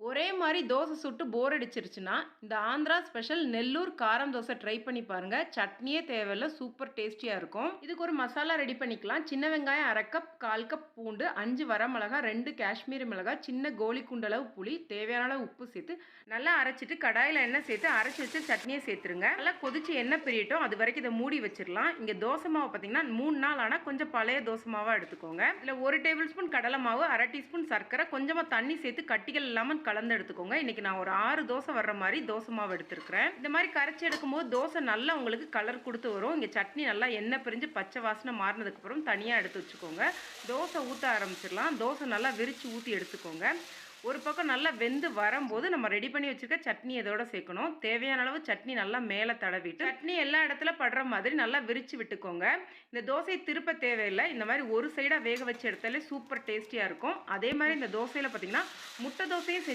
ஒரே மாரி தோசை சுட்டு போர் அடிச்சிருச்சுன்னா, இந்த ஆந்திரா ஸ்பெஷல் நெல்லூர் காரம் தோசை ட்ரை பண்ணி பாருங்க. சட்னியே தேவையில்ல. சூப்பர் டேஸ்டியா இருக்கும். இதுக்கு ஒரு மசாலா ரெடி பண்ணிக்கலாம். சின்ன வெங்காயம் 1/2 கப், 1/4 கப் பூண்டு, 5 வரமிளகாய், 2 காஷ்மீரி மிளகாய், சின்ன கோலி குண்டளவு புளி, தேவையான அளவு உப்பு சேர்த்து நல்லா அரைச்சிட்டு கடாயில எண்ணெய் சேர்த்து அரைச்சு வச்ச சட்னியை சேர்த்துருங்க. நல்லா கொதிச்சு எண்ணெய் பிரியட்டும். அது வரைக்கும் இதை மூடி வச்சிடலாம். இங்க தோசை மாவு பார்த்தீங்கன்னா 3 நாள் ஆனா கொஞ்சம் பழைய தோசை மாவா எடுத்துக்கோங்க. இல்ல 1 டேபிள் ஸ்பூன் கடலை மாவு, 1/2 டீஸ்பூன் சர்க்கரை, கொஞ்சமா தண்ணி சேர்த்து கட்டிகள் இல்லாம கலந்து எடுத்துக்கோங்க. இன்னைக்கு நான் ஒரு 6 தோசை வர்ற மாதிரி தோசை மாவு எடுத்துருக்கிறேன். இந்த மாதிரி கரைச்சி எடுக்கும்போது தோசை நல்லா உங்களுக்கு கலர் கொடுத்து வரும். இங்கே சட்னி நல்லா எண்ணெய் பிரிஞ்சு பச்சை வாசனை மாறினதுக்கு அப்புறம் தனியாக எடுத்து வச்சுக்கோங்க. தோசை ஊற்ற ஆரம்பிச்சிடலாம். தோசை நல்லா விரிச்சு ஊற்றி எடுத்துக்கோங்க. ஒரு பக்கம் நல்லா வெந்து வரும்போது நம்ம ரெடி பண்ணி வச்சுருக்க சட்னி இதோட சேர்க்கணும். தேவையான அளவு சட்னி நல்லா மேலே தடவிட்டு சட்னி எல்லா இடத்துல படுற மாதிரி நல்லா விரிச்சு விட்டுக்கோங்க. இந்த தோசையை திருப்ப தேவையில்லை. இந்த மாதிரி ஒரு சைடாக வேக வச்சு எடுத்தாலே சூப்பர் டேஸ்டியாக இருக்கும். அதே மாதிரி இந்த தோசையில் பார்த்தீங்கன்னா முட்டை தோசையும்